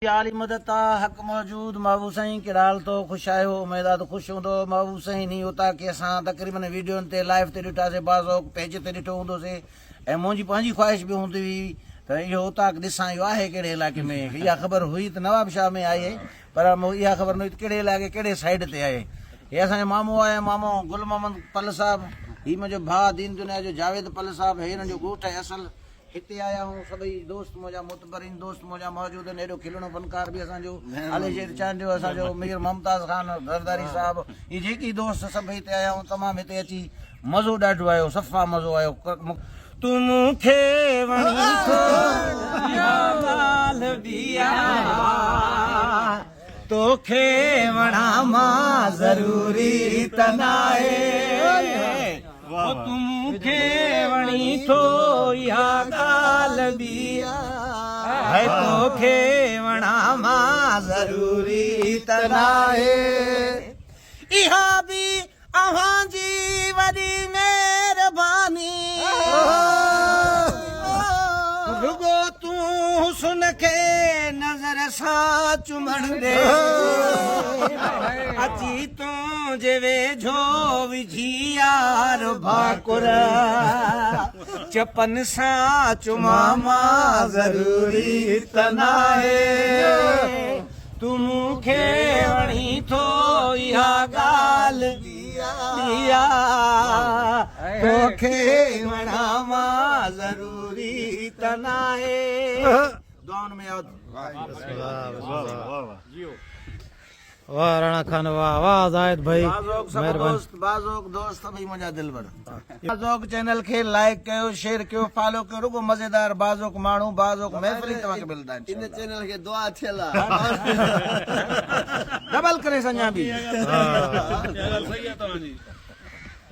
आली मदद हक मौजूद महबूब साईं किराल तो खुश आयो उम्मीद तो खुश हूंदो महबूब साईं नहीं होता कि असां तक़रीबन वीडियो ते लाइव ते ॾिठासीं बाज़ोक पेज ते ॾिठो हूंदोसीं ऐं मुंहिंजी पंहिंजी ख्वाहिश बि हूंदी हुई त इहो उताक ॾिसां इहो आहे कहिड़े इलाइक़े में इहा ख़बर हुई त नवाब शाह में आहे पर इहा ख़बर न हुई त कहिड़े इलाइक़े कहिड़े साइड ते आहे हे असांजो मामो आहे मामो गुल मोहम्मद पल साहब हीउ मुंहिंजो भाउ दीन दुनिया जो जावेद पल साहब हे हिननि जो ॻोठु आहे असल हिते आया हूं सभई दोस्त मुंहिंजा मुतबरीन दोस्त मुंहिंजा मौजूद आहिनि एॾो खिलणो फनकार बि असांजो अलीशेर चांद जो असांजो मीर मुमताज़ खान दरदारी साहब इहे जेकी दोस्त सभु हिते आया हूं तमामु हिते अची मज़ो ॾाढो आयो सफ़ा मज़ो आयो तूं मूंखे वणी थो तोखे वणा मां ज़रूरी त नाहे तूं मूंखे वणी थो इहा ॻाल्हि बि आहे तोखे वणा मां ज़रूरी त नाहे इहा बि अव्हांजी वॾी महिरबानी रुगो तूं हुस्न खे नज़र सां चुमण दे अची तुंहिंजे वेझो विझी यार भाकुर चपन सां चुमा मां ज़रूरी त नाहे तूं मूंखे वणी थो इहा ॻाल्हि तोखे वणा मां ज़रूरी त नाहे दुआउनि में वाह राणा खान वाह वाह जाहिद भाई बाज़ोक दोस्त भी मुंहिंजा दिलबर बाज़ोक चैनल खे लाइक कयो शेयर कयो फॉलो कयो रुगो मज़ेदार बाज़ोक माण्हू बाज़ोक महफ़िल तव्हांखे मिलंदा इन चैनल खे दुआ थियल आहे डबल करे सञा बि सही आहे तव्हांजी